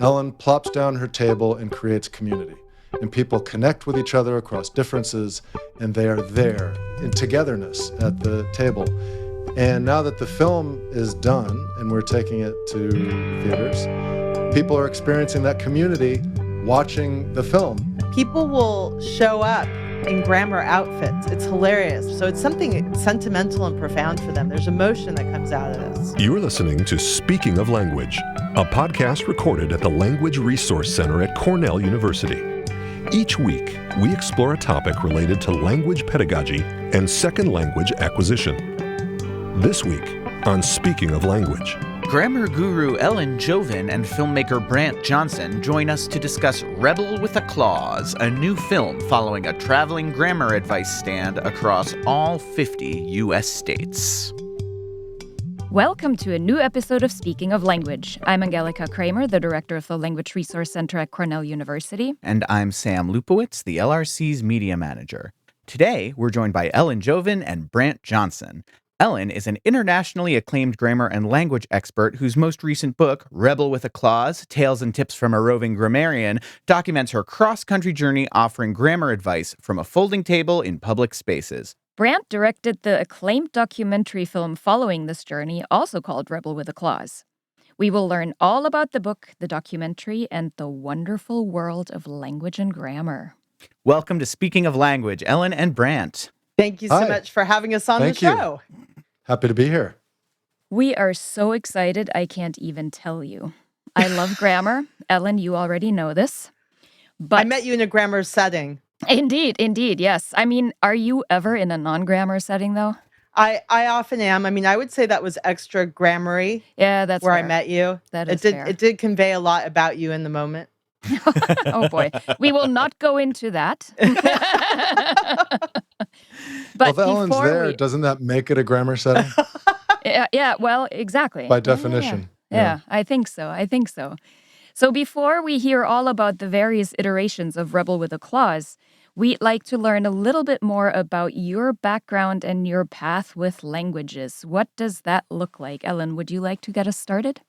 Ellen plops down her table and creates community. And people connect with each other across differences, and they are there in togetherness at the table. And now that the film is done and we're taking it to theaters, people are experiencing that community watching the film. People will show up in grammar outfits. It's hilarious. So it's something sentimental and profound for them. There's emotion that comes out of this. You're listening to Speaking of Language, a podcast recorded at the Language Resource Center at Cornell University. Each week, we explore a topic related to language pedagogy and second language acquisition. This week on Speaking of Language, grammar guru Ellen Jovin and filmmaker Brandt Johnson join us to discuss Rebel with a Clause, a new film following a traveling grammar advice stand across all 50 U.S. states. Welcome to a new episode of Speaking of Language. I'm Angelica Kramer, the director of the Language Resource Center at Cornell University. And I'm Sam Lupowitz, the LRC's media manager. Today, we're joined by Ellen Jovin and Brandt Johnson. Ellen is an internationally acclaimed grammar and language expert whose most recent book, Rebel with a Clause, Tales and Tips from a Roving Grammarian, documents her cross-country journey offering grammar advice from a folding table in public spaces. Brandt directed the acclaimed documentary film following this journey, also called Rebel with a Clause. We will learn all about the book, the documentary, and the wonderful world of language and grammar. Welcome to Speaking of Language, Ellen and Brandt. Thank you so much for having us on the show. Happy to be here. We are so excited, I can't even tell you. I love grammar. Ellen, you already know this. But I met you in a grammar setting. Indeed, yes. I mean, are you ever in a non-grammar setting, though? I often am. I mean, I would say that was extra grammar-y. Yeah, that's where fair. I met you. That is fair. Fair. It did convey a lot about you in the moment. Oh, boy. We will not go into that. But well, if Ellen's there, doesn't that make it a grammar setting? Yeah, well, exactly. By definition. Yeah, I think so. So before we hear all about the various iterations of Rebel with a Clause, we'd like to learn a little bit more about your background and your path with languages. What does that look like? Ellen, would you like to get us started?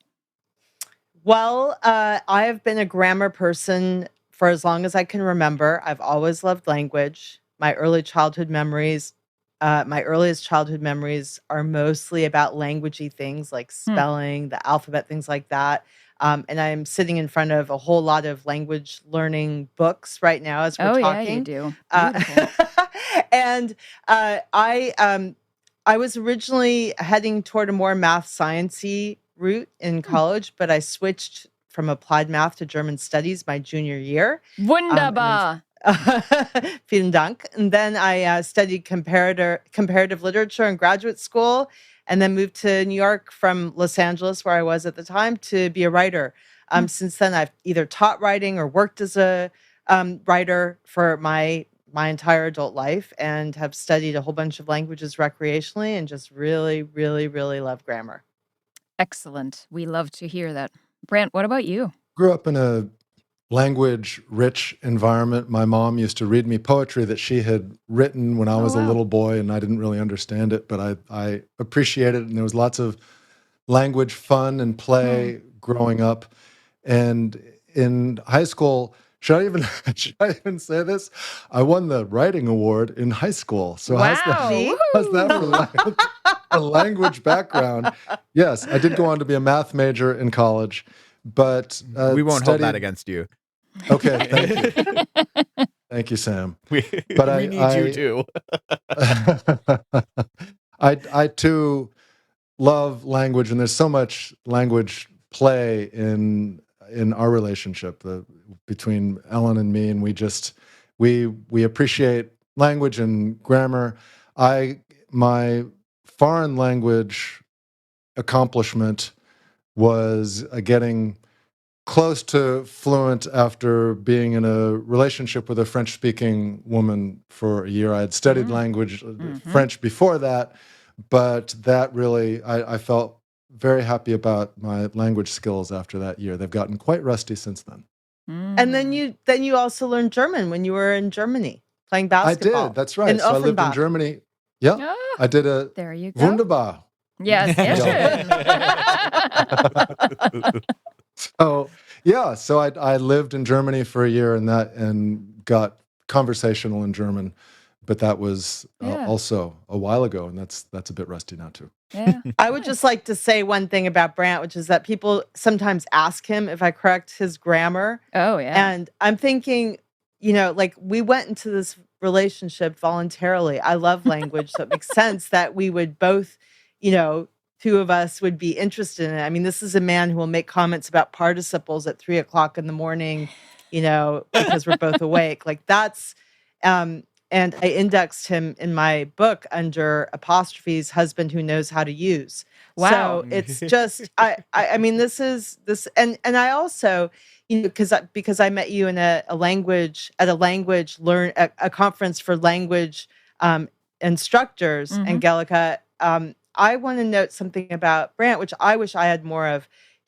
Well, I have been a grammar person for as long as I can remember. I've always loved language. My earliest childhood memories are mostly about languagey things like spelling, the alphabet, things like that. And I'm sitting in front of a whole lot of language learning books right now as we're talking. Yeah, you do. And I was originally heading toward a more math sciencey route in college, but I switched from applied math to German studies my junior year. Wunderbar. Vielen Dank. And then I studied comparative literature in graduate school, and then moved to New York from Los Angeles, where I was at the time, to be a writer. Since then, I've either taught writing or worked as a writer for my entire adult life, and have studied a whole bunch of languages recreationally, and just really, really, really love grammar. Excellent. We love to hear that. Brandt, what about you? Grew up in a language-rich environment. My mom used to read me poetry that she had written when I was a little boy, and I didn't really understand it, but I appreciated it, and there was lots of language fun and play growing up. And in high school, should I even say this? I won the writing award in high school. So how's that for a language background? Yes, I did go on to be a math major in college, but we won't hold that against you. Okay, thank you. Thank you, Sam. We need you too. I too love language, and there's so much language play in our relationship between Ellen and me, and we appreciate language and grammar. My foreign language accomplishment was getting close to fluent after being in a relationship with a French-speaking woman for a year. I had studied language, French before that, but that really, I felt very happy about my language skills after that year. They've gotten quite rusty since then. And then you also learned German when you were in Germany playing basketball. I did, that's right. So I lived in Germany. Yeah, I did a there you go. Wunderbar. Yes, yes. So Yeah, so I lived in Germany for a year and got conversational in German, but that was Yeah. also a while ago, and that's a bit rusty now too. Yeah. I would just like to say one thing about Brandt, which is that people sometimes ask him if I correct his grammar. Oh, yeah. And I'm thinking, like we went into this relationship voluntarily. I love language, so it makes sense that we would both, two of us would be interested in it. I mean, this is a man who will make comments about participles at 3 o'clock in the morning, because we're both awake. Like that's, and I indexed him in my book under apostrophes, husband who knows how to use. Wow. So it's just, I mean, this, and I also, because I met you in a conference for language instructors, Mhm. Angelica. I want to note something about Brandt, which I wish I had more of.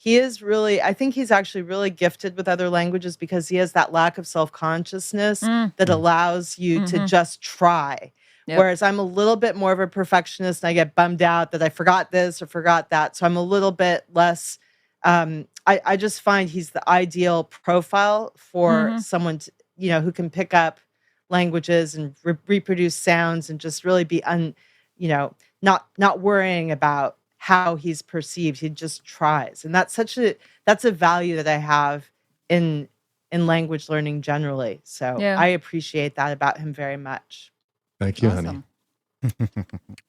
I think he's actually really gifted with other languages because he has that lack of self-consciousness that allows you to just try. Yep. Whereas I'm a little bit more of a perfectionist and I get bummed out that I forgot this or forgot that. So I'm a little bit less, I just find he's the ideal profile for someone who can pick up languages and reproduce sounds and just really be not worrying about how he's perceived. He just tries. And that's a value that I have in language learning generally. So Yeah. I appreciate that about him very much. Thank you, honey. Awesome.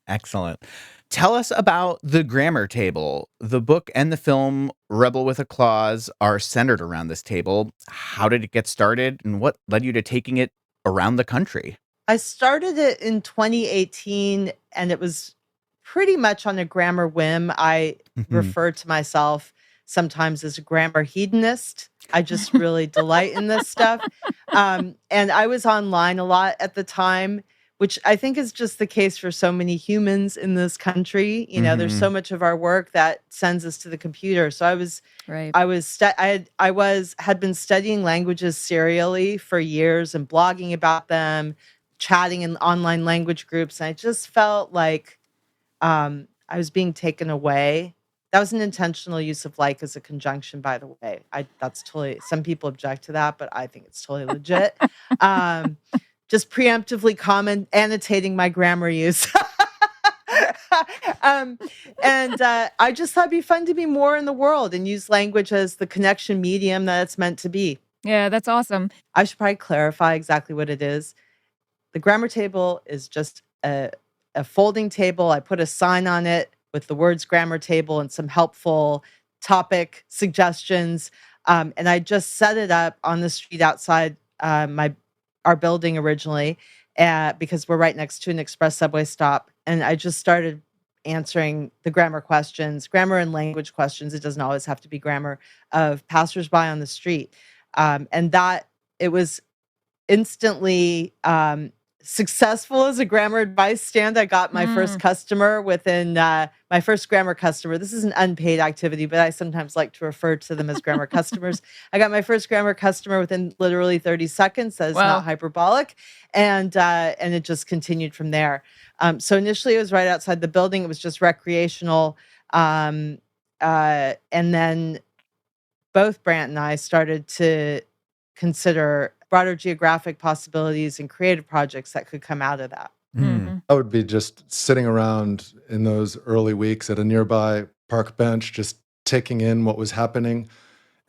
Excellent. Tell us about the grammar table. The book and the film Rebel with a Clause are centered around this table. How did it get started, and what led you to taking it around the country? I started it in 2018, and it was pretty much on a grammar whim. I refer to myself sometimes as a grammar hedonist. I just really delight in this stuff. And I was online a lot at the time, which I think is just the case for so many humans in this country. There's so much of our work that sends us to the computer. So Right. had been studying languages serially for years and blogging about them, chatting in online language groups. And I just felt like I was being taken away. That was an intentional use of like as a conjunction, by the way. That's totally, some people object to that, but I think it's totally legit. Just preemptively annotating my grammar use. And I just thought it'd be fun to be more in the world and use language as the connection medium that it's meant to be. Yeah, that's awesome. I should probably clarify exactly what it is. The grammar table is just a folding table. I put a sign on it with the words grammar table and some helpful topic suggestions. And I just set it up on the street outside our building originally, because we're right next to an express subway stop. And I just started answering the grammar and language questions. It doesn't always have to be grammar, of passersby on the street. And that it was instantly successful as a grammar advice stand. I got my first customer within my first grammar customer. This is an unpaid activity, but I sometimes like to refer to them as grammar customers. I got my first grammar customer within literally 30 seconds. That is Wow. not hyperbolic. And it just continued from there. So initially it was right outside the building. It was just recreational. And then both Brandt and I started to consider broader geographic possibilities and creative projects that could come out of that. I would be just sitting around in those early weeks at a nearby park bench, just taking in what was happening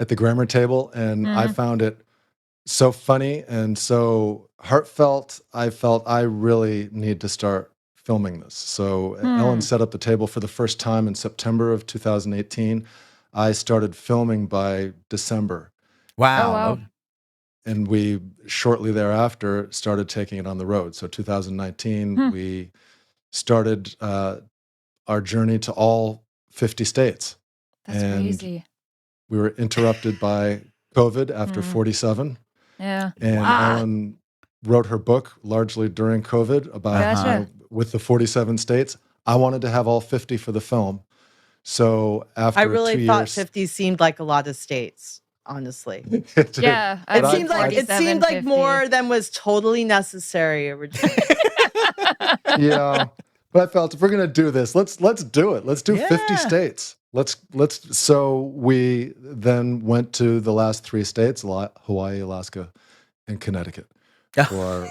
at the grammar table. And I found it so funny and so heartfelt. I felt I really need to start filming this. So Ellen set up the table for the first time in September of 2018. I started filming by December. Wow. Oh, wow. And we shortly thereafter started taking it on the road. So 2019, we started our journey to all 50 states. That's and crazy. we were interrupted by COVID after 47. Yeah. And Wow. Ellen wrote her book largely during COVID about Gotcha. with the 47 states. I wanted to have all 50 for the film. So after I really 2 thought years, 50 seemed like a lot of states, honestly. Yeah. It I- seemed like 50. more than was totally necessary originally. yeah. But I felt if we're gonna do this, let's do it. Let's do 50 Yeah. states. So we then went to the last 3 states: Hawaii, Alaska, and Connecticut, for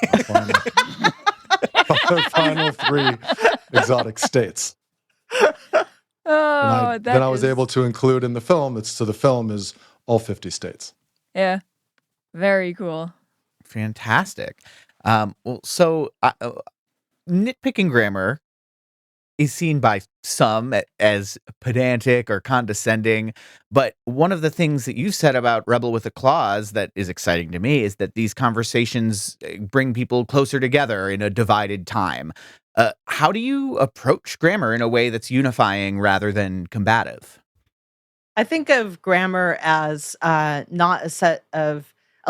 our final 3 exotic states. Oh, Then I was able to include in the film. So the film is all 50 states. Yeah, very cool. Fantastic. So nitpicking grammar is seen by some as pedantic or condescending, but one of the things that you said about Rebel with a Clause that is exciting to me is that these conversations bring people closer together in a divided time. How do you approach grammar in a way that's unifying rather than combative? I think of grammar as not a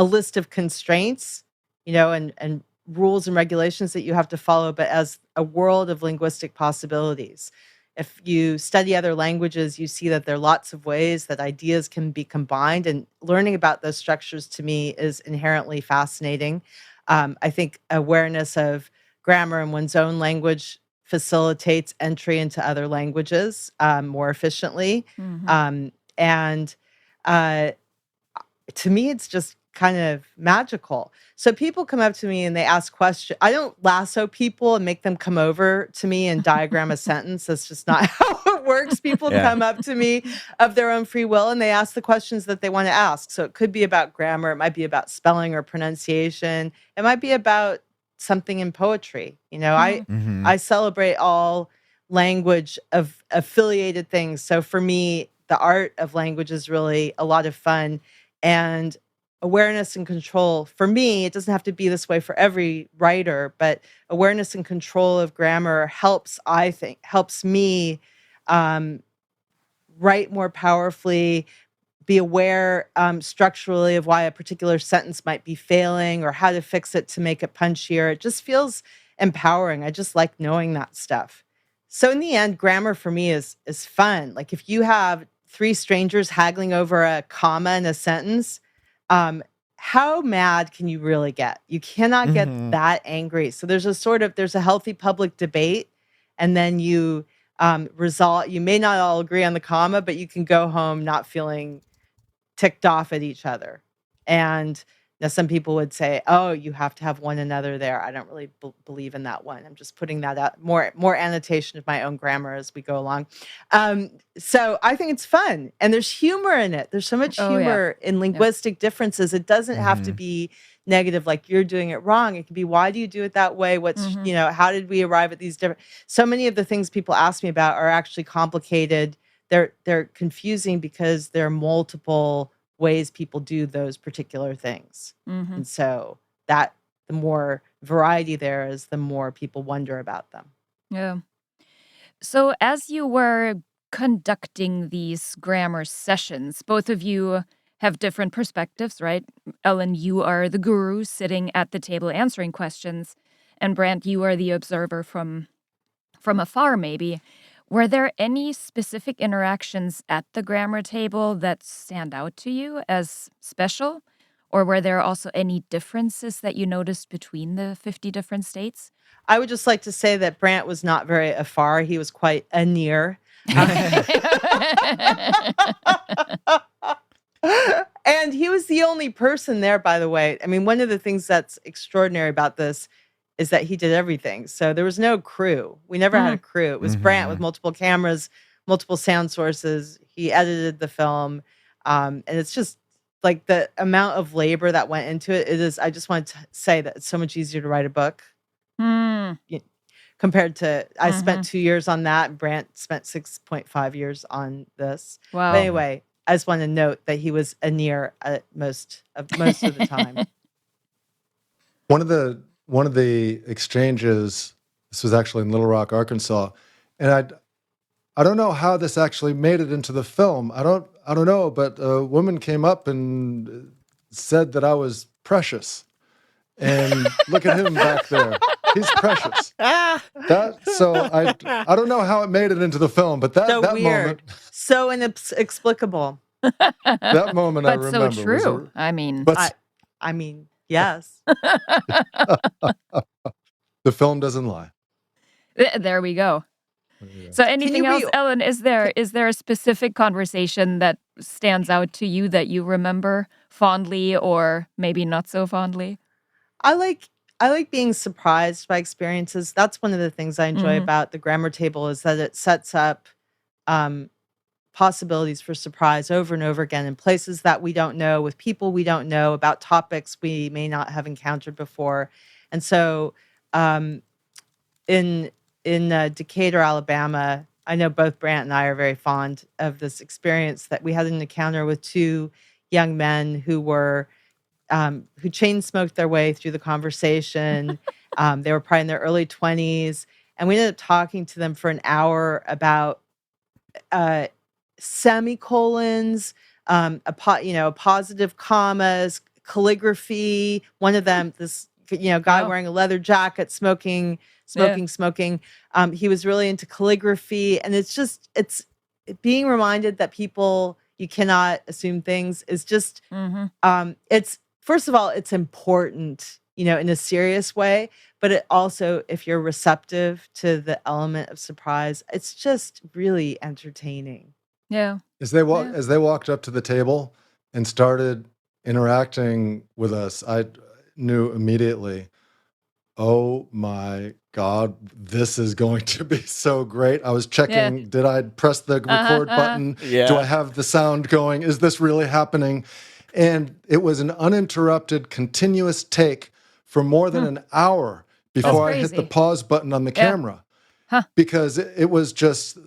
list of constraints, and rules and regulations that you have to follow, but as a world of linguistic possibilities. If you study other languages, you see that there are lots of ways that ideas can be combined, and learning about those structures to me is inherently fascinating. I think awareness of grammar in one's own language facilitates entry into other languages more efficiently. Mhm. And uh, to me, it's just kind of magical. So people come up to me and they ask questions. I don't lasso people and make them come over to me and diagram a sentence. That's just not how it works. People Yeah. come up to me of their own free will and they ask the questions that they want to ask. So it could be about grammar, it might be about spelling or pronunciation, it might be about something in poetry. Mhm. I celebrate all language of affiliated things. So for me, the art of language is really a lot of fun. And awareness and control, for me, it doesn't have to be this way for every writer, but awareness and control of grammar helps me um, write more powerfully, be aware structurally of why a particular sentence might be failing or how to fix it to make it punchier. It just feels empowering. I just like knowing that stuff. So in the end, grammar for me is fun. Like if you have 3 strangers haggling over a comma in a sentence, um, how mad can you really get? You cannot get Mhm. that angry. So there's a healthy public debate, and then you resolve. You may not all agree on the comma, but you can go home not feeling ticked off at each other. And now some people would say, "Oh, you have to have one another there." I don't really believe in that one. I'm just putting that out more annotation of my own grammar as we go along. So I think it's fun, and there's humor in it. There's so much Oh, yeah. humor in linguistic differences. It doesn't have to Mhm. be negative, like you're doing it wrong. It can be, why do you do it that way? Mhm. How did we arrive at these different? So many of the things people ask me about are actually complicated. They're confusing because there are multiple ways people do those particular things. Mhm. And so that the more variety there is, the more people wonder about them. Yeah. So, as you were conducting these grammar sessions, both of you have different perspectives, right? Ellen, you are the guru sitting at the table answering questions, and Brandt, you are the observer from afar, maybe. Were there any specific interactions at the grammar table that stand out to you as special? Or were there also any differences that you noticed between the 50 different states? I would just like to say that Brandt was not very afar. He was quite a near. Uh, and he was the only person there, by the way. I mean, one of the things that's extraordinary about this is that he did everything. So there was no crew. We never had a Mm, crew. It was Brandt with Mhm. multiple cameras, multiple sound sources. He edited the film. And it's just like the amount of labor that went into it. It is, I just want to say that it's so much easier to write a book mm, y- compared to, I spent mhm. 2 years on that. And Brandt spent 6.5 years on this. But Wow. Yeah. anyway, I just want to note that he was a near at most of the time. One of the exchanges. This was actually in Little Rock, Arkansas, and I don't know how this actually made it into the film. I don't know, but a woman came up and said that I was precious. And look at him back there. He's precious. Ah! I don't know how it made it into the film, but So that moment weird, so inexplicable. that moment I But so remember was true. a I mean, but I mean, yes. the film doesn't lie. there we go. So Can anything you else, re? Ellen? Is there a specific conversation that stands out to you that you remember fondly or maybe not so fondly? I like I like being surprised by experiences. That's one of the things I enjoy Mm-hmm. about the grammar table is that it sets up um, possibilities for surprise over and over again in places that we don't know, with people we don't know, about topics we may not have encountered before. And so, um, in Decatur, Alabama, I know both Brant and I are very fond of this experience that we had an encounter with two young men who chain smoked their way through the conversation. They were probably in their early 20s, and we ended up talking to them for an hour about uh, semicolons, positive commas, calligraphy. One of them, this guy Oh, wearing a leather jacket, smoking, yeah. smoking, smoking. He was really into calligraphy, and it's being reminded that people you cannot assume things is just Mm-hmm. it's first of all, it's important, in a serious way, but it also, if you're receptive to the element of surprise, it's just really entertaining. Yeah. Yeah. As they walked up to the table and started interacting with us, I knew immediately, oh my God, this is going to be so great. I was Yeah. checking, did I press the Uh-huh. record Uh-huh. button? Do I Yeah. have the sound going? Is this really happening? And it was an uninterrupted, continuous take for more than Hmm. an hour That's Oh, before I hit the crazy. pause button on the Yeah. camera Huh. because it was just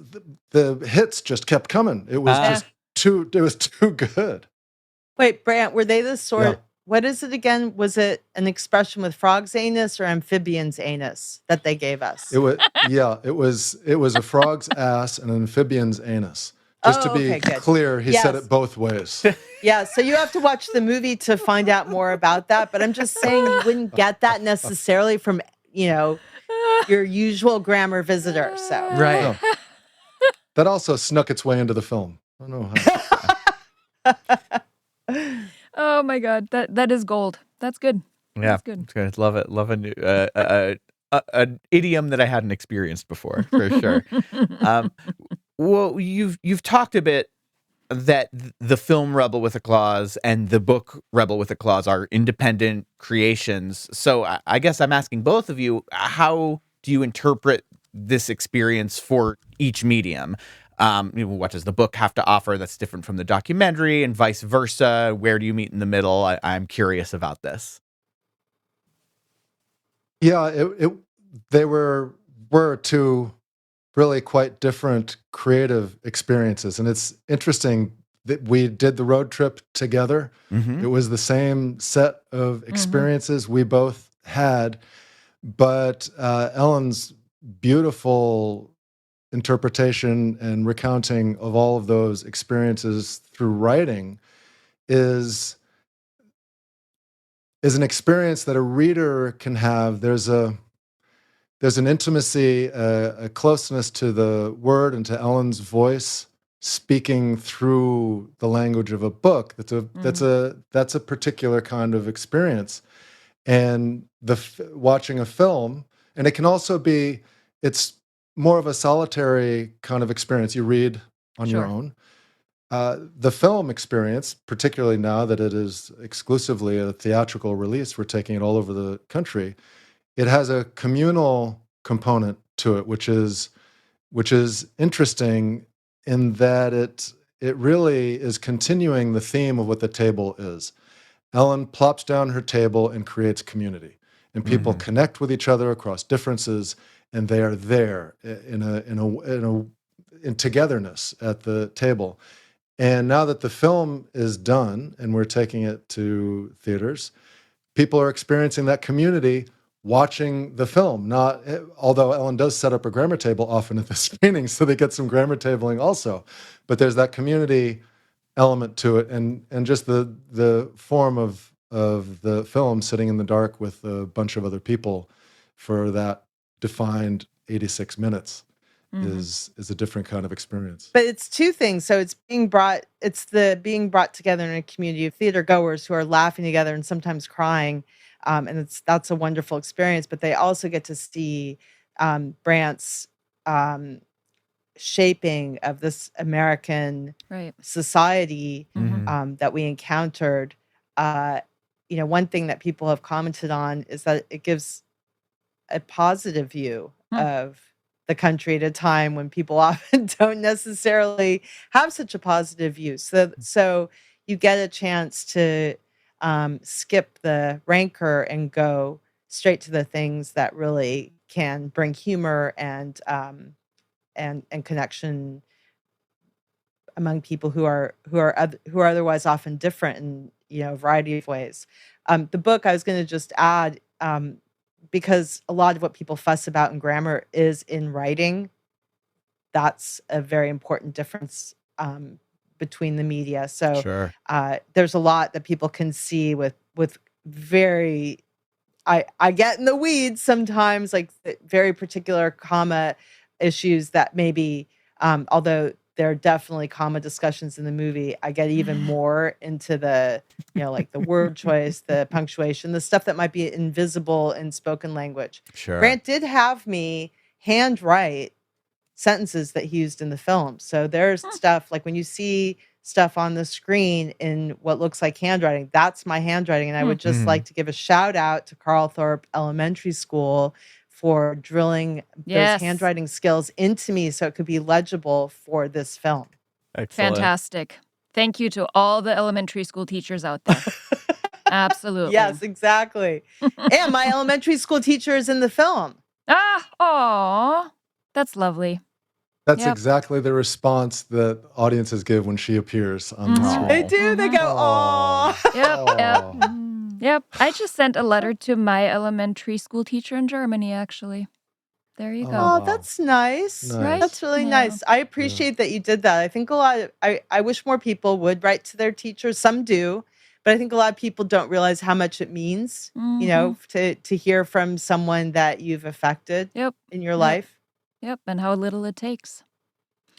the hits just kept coming. It was Yeah. just it was too good. Wait, Brant, were they the Yeah. sort? What is it again? Was it an expression with frog's anus or amphibian's anus that they gave us? It was a frog's ass and an amphibian's anus. Just to Oh, be okay, good. clear, he said it Yes. both ways. Yeah, so you have to watch the movie to find out more about that. But I'm just saying you wouldn't get that necessarily from, your usual grammar visitor. So right. No, that also snuck its way into the film. I don't know how. Oh my God, that is gold. That's good. Yeah, That's good. it's good. Love it. Love a new an idiom that I hadn't experienced before, for sure. Um, well, you've talked a bit that the film Rebel with a Clause and the book Rebel with a Clause are independent creations. So I guess I'm asking both of you, how do you interpret this experience for each medium? What does the book have to offer that's different from the documentary, and vice versa? Where do you meet in the middle? I'm curious about this. Yeah, they were two really quite different creative experiences, and it's interesting that we did the road trip together. Mm-hmm. It was the same set of Mm-hmm. experiences we both had, but Ellen's beautiful interpretation and recounting of all of those experiences through writing is an experience that a reader can have. There's an intimacy, a closeness to the word and to Ellen's voice speaking through the language of a book. That's a particular kind of experience. And watching a film, and it can also be, it's more of a solitary kind of experience. You read on your Sure. own. The film experience, particularly now that it is exclusively a theatrical release, we're taking it all over the country. It has a communal component to it, which is interesting in that it really is continuing the theme of what the table is. Ellen plops down her table and creates community, and people Mm-hmm. connect with each other across differences, and they are there in togetherness at the table. And now that the film is done and we're taking it to theaters, people are experiencing that community watching the film. Not although Ellen does set up a grammar table often at the screening, so they get some grammar tabling also. But there's that community element to it, and just the form of the film, sitting in the dark with a bunch of other people for that defined 86 minutes Mm-hmm. is a different kind of experience. But it's two things. So it's the being brought together in a community of theater goers who are laughing together and sometimes crying. And that's a wonderful experience. But they also get to see Brandt's um, shaping of this American Right. society Mhm. that we encountered. One thing that people have commented on is that it gives a positive view Hmm. of the country at a time when people often don't necessarily have such a positive view. So you get a chance to skip the rancor and go straight to the things that really can bring humor and connection among people who are otherwise often different in a variety of ways. The book, I was going to just add, because a lot of what people fuss about in grammar is in writing. That's a very important difference between the media. So Sure. there's a lot that people can see with very. I get in the weeds sometimes, like very particular comma issues that maybe, although there are definitely comma discussions in the movie, I get even more into the, like the word choice, the punctuation, the stuff that might be invisible in spoken language. Sure. Brandt did have me handwrite sentences that he used in the film. So there's stuff like when you see stuff on the screen in what looks like handwriting, that's my handwriting. And I would just like to give a shout out to Carlthorpe Elementary School for drilling those Yes. handwriting skills into me so it could be legible for this film. Excellent. Fantastic. Thank you to all the elementary school teachers out there. Absolutely. Yes, exactly. And my elementary school teacher is in the film. Aw. That's lovely. That's Yep. exactly the response that audiences give when she appears on the Mhm. They screen. do. They go, "Aw." Yep. Yep. I just sent a letter to my elementary school teacher in Germany, actually. There you go. Oh, wow. that's nice. Right? That's really Yeah. nice. I appreciate that you did that. I think I wish more people would write to their teachers. Some do, but I think a lot of people don't realize how much it means, to hear from someone that you've affected Yep. in your Yep. life. Yep. And how little it takes.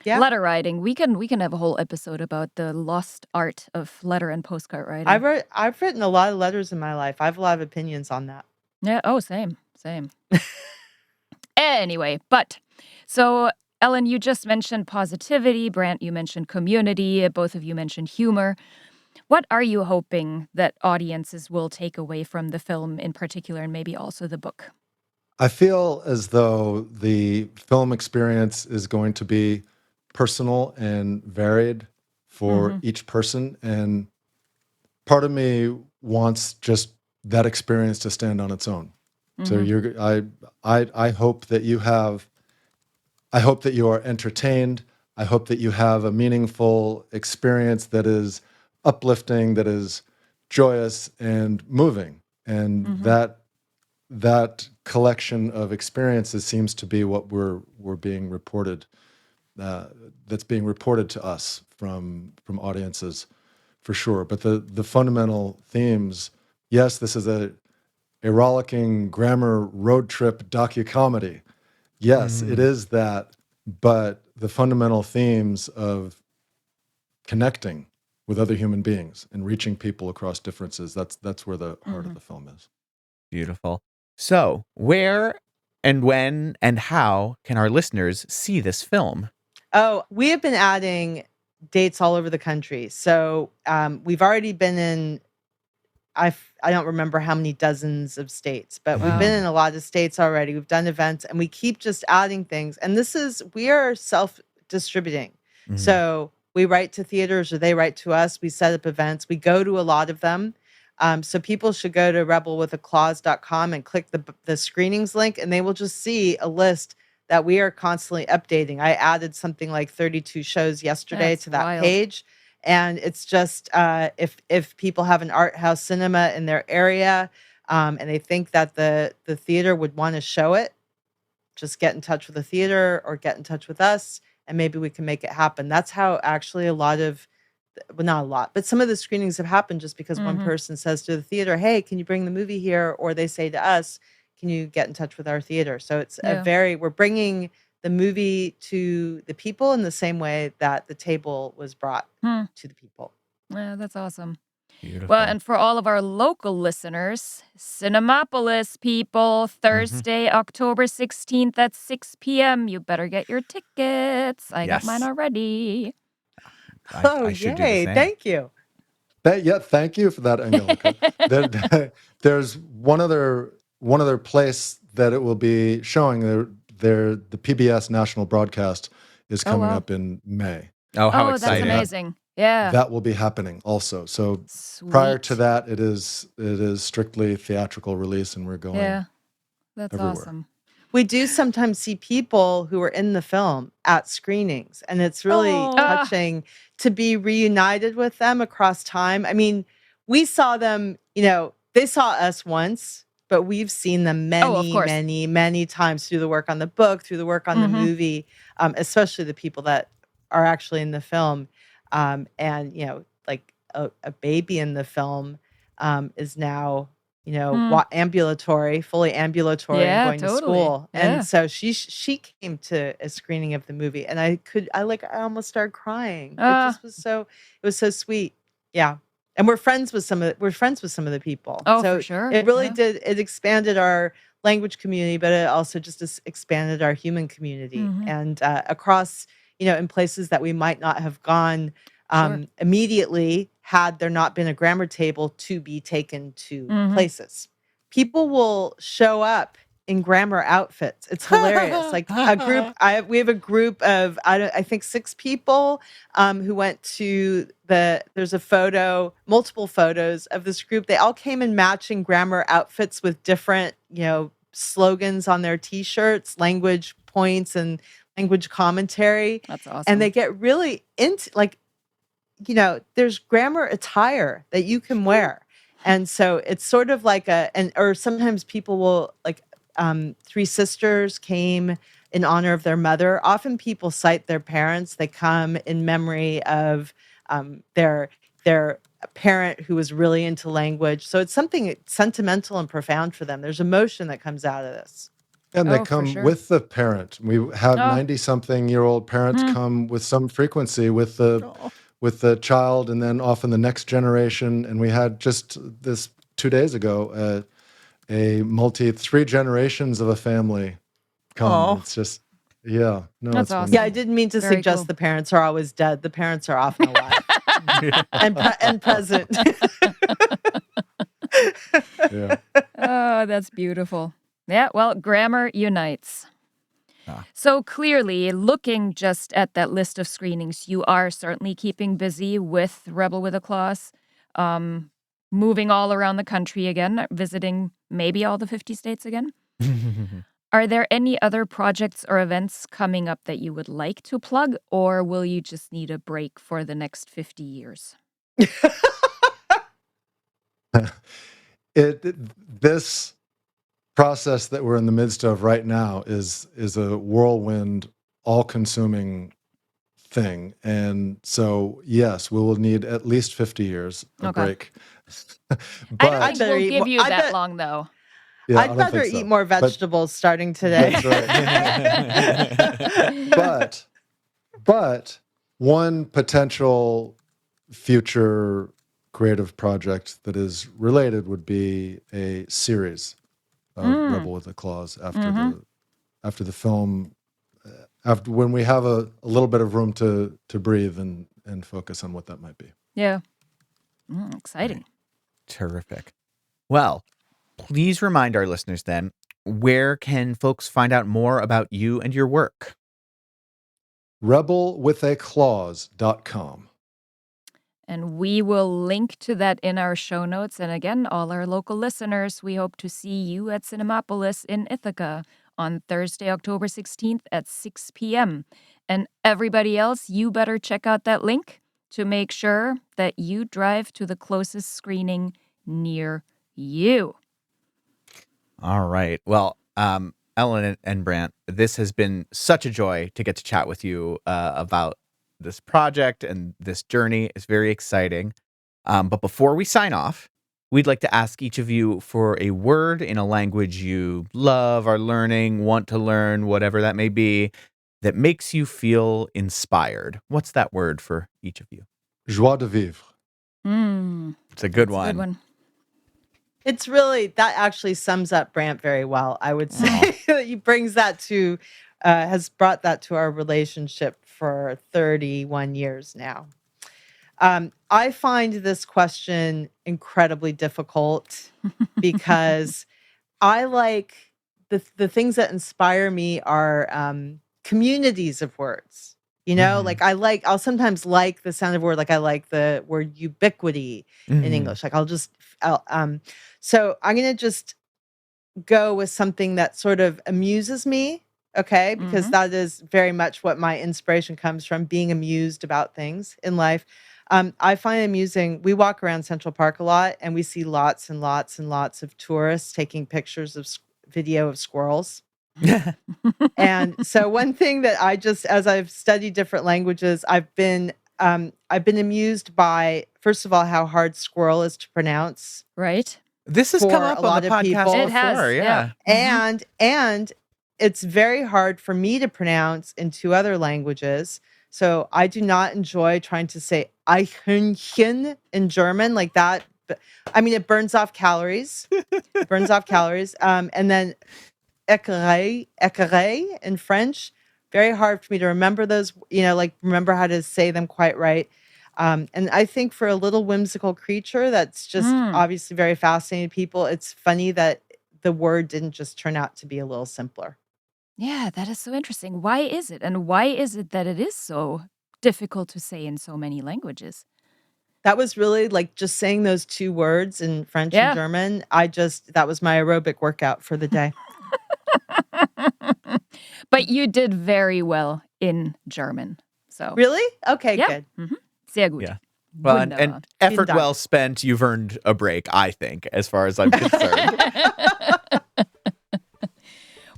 Yeah. Letter writing. We can have a whole episode about the lost art of letter and postcard writing. I've written a lot of letters in my life. I have a lot of opinions on that. Yeah. Oh, same. Anyway, so Ellen, you just mentioned positivity. Brandt, you mentioned community. Both of you mentioned humor. What are you hoping that audiences will take away from the film in particular, and maybe also the book? I feel as though the film experience is going to be personal and varied for each person. And part of me wants just that experience to stand on its own. So I hope that you have, I hope that you are entertained. I hope that you have a meaningful experience that is uplifting, that is joyous and moving. And that collection of experiences seems to be what we're being reported. That's being reported to us from audiences, for sure. But the fundamental themes. Yes, this is a rollicking grammar road trip docu-comedy. Yes, it is that, but the fundamental themes of connecting with other human beings and reaching people across differences, that's where the heart of the film is. Beautiful. So, where and when and how can our listeners see this film? Oh, we have been adding dates all over the country. So we've already been in, I don't remember how many dozens of states, but we've been in a lot of states already. We've done events and we keep just adding things. And we are self-distributing. So we write to theaters or they write to us. We set up events. We go to a lot of them. So people should go to rebelwithaclause.com and click the screenings link, and they will just see a list that we are constantly updating. I added something like 32 shows yesterday That's to that wild. page. And it's just if people have an art house cinema in their area and they think that the theater would want to show it, just get in touch with the theater or get in touch with us, and maybe we can make it happen. That's how actually a lot of, well, not a lot, but some of the screenings have happened just because one person says to the theater, "Hey, can you bring the movie here?" Or they say to us, "Can you get in touch with our theater?" So it's Yeah. we're bringing the movie to the people in the same way that the table was brought to the people. Yeah, that's awesome. Beautiful. Well, and for all of our local listeners, Cinemapolis people, Thursday, October 16th at 6 p.m. You better get your tickets. I got mine Yes. already. I should do the Yay. same. Thank you. Thank you for that, Angelica. There's one other place that it will be showing. The PBS national broadcast is Oh, coming wow. up in May. Oh, how Oh, that's exciting. amazing. Yeah. That will be happening also. So Sweet. prior to that, it is strictly theatrical release, and we're going Yeah, that's everywhere. awesome. We do sometimes see people who are in the film at screenings, and it's really Oh. touching to be reunited with them across time. I mean, we saw them, they saw us once, but we've seen them Oh, of many, course. many, many times through the work on the book, through the work on the movie, especially the people that are actually in the film. And, like a baby in the film is now fully ambulatory and Yeah, going to totally. school. Yeah. And so she came to a screening of the movie, and I almost started crying. It was so sweet. Yeah. And we're friends with some of the people. Oh, So for sure. it really Yeah. it expanded our language community, but it also just expanded our human community and across, in places that we might not have gone Sure. immediately had there not been a grammar table to be taken to places. People will show up in grammar outfits. It's hilarious. Like we have a group of I think 6 people who went to there's multiple photos of this group. They all came in matching grammar outfits with different, slogans on their t-shirts, language points and language commentary. That's awesome. And they get really into there's grammar attire that you can wear. And so it's sort of like or sometimes people will 3 sisters came in honor of their mother. Often people cite their parents. They come in memory of their parent who was really into language. So it's something sentimental and profound for them. There's emotion that comes out of this. And they for come sure. with the parent. We have Oh. 90-something-year-old parents come with some frequency with the child, and then often the next generation. And we had just this 2 days ago a 3 generations of a family come. Aw. It's just that's That's awesome. wonderful. Yeah, I didn't mean to Very suggest cool. the parents are always dead. The parents are often alive and present. Yeah. Oh, that's beautiful. Yeah, well, grammar unites. Ah. So clearly, looking just at that list of screenings, you are certainly keeping busy with Rebel with a Clause, moving all around the country again, visiting maybe all the 50 states again. Are there any other projects or events coming up that you would like to plug, or will you just need a break for the next 50 years? This process that we're in the midst of right now is a whirlwind, all-consuming thing. And so, yes, we will need at least 50 years of Okay. break. I don't think better we'll eat give more- you I that bet- long, though. Yeah, I I'd don't rather think so. eat more But vegetables starting today. that's right. But one potential future creative project that is related would be a series of Rebel with a Clause after the film, after when we have a little bit of room to breathe and focus on what that might be. Yeah. Exciting. Terrific. Well, please remind our listeners then, where can folks find out more about you and your work? rebelwithaclause.com. And we will link to that in our show notes. And again, all our local listeners, we hope to see you at Cinemapolis in Ithaca on Thursday, October 16th at 6 p.m. And everybody else, you better check out that link to make sure that you drive to the closest screening near you. All right. Well, Ellen and Brandt, this has been such a joy to get to chat with you about this project and this journey. It's very exciting. But before we sign off, we'd like to ask each of you for a word in a language you love, are learning, want to learn, whatever that may be, that makes you feel inspired. What's that word for each of you? Joie de vivre. It's a good That's a one. good one. It's really, that actually sums up Brandt very well, I would say. He brings that to, has brought that to our relationship for 31 years now. I find this question incredibly difficult because I like the things that inspire me are communities of words. Like I'll sometimes like the sound of a word, like I like the word ubiquity in English. Like so I'm gonna just go with something that sort of amuses me, okay? Because that is very much what my inspiration comes from, being amused about things in life. I find amusing, we walk around Central Park a lot and we see lots and lots and lots of tourists taking pictures of video of squirrels. And so one thing that as I've studied different languages, I've been amused by, first of all, how hard squirrel is to pronounce. Right. This has For come up a on lot the of podcast people. before. It has, Yeah. And it's very hard for me to pronounce in two other languages. So I do not enjoy trying to say Eichhörnchen in German like that. But, I mean, it burns off calories. And then écureuil in French, very hard for me to remember those, like remember how to say them quite right. And I think for a little whimsical creature that's just obviously very fascinating to people, it's funny that the word didn't just turn out to be a little simpler. Yeah, that is so interesting. Why is it? And why is it that it is so difficult to say in so many languages? That was really like just saying those two words in French Yeah. and German. That was my aerobic workout for the day. But you did very well in German. So Really? Okay, yeah. good. Sehr gut. Yeah. Well, and Wunderbar. effort Dank. well spent, you've earned a break, I think, as far as I'm concerned.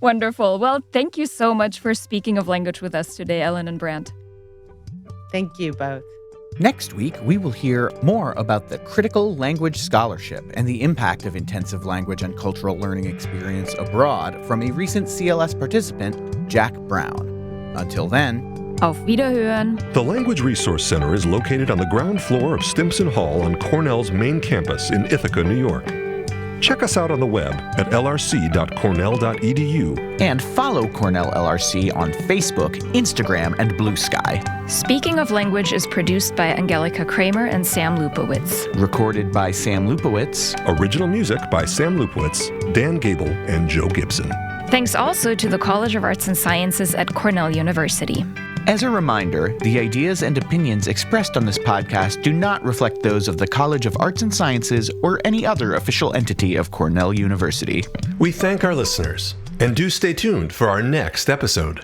Wonderful. Well, thank you so much for speaking of language with us today, Ellen and Brandt. Thank you both. Next week, we will hear more about the critical language scholarship and the impact of intensive language and cultural learning experience abroad from a recent CLS participant, Jack Brown. Until then, Auf Wiederhören. The Language Resource Center is located on the ground floor of Stimson Hall on Cornell's main campus in Ithaca, New York. Check us out on the web at lrc.cornell.edu. and follow Cornell LRC on Facebook, Instagram, and Blue Sky. Speaking of Language is produced by Angelika Kramer and Sam Lupowitz. Recorded by Sam Lupowitz. Original music by Sam Lupowitz, Dan Gable, and Joe Gibson. Thanks also to the College of Arts and Sciences at Cornell University. As a reminder, the ideas and opinions expressed on this podcast do not reflect those of the College of Arts and Sciences or any other official entity of Cornell University. We thank our listeners, and do stay tuned for our next episode.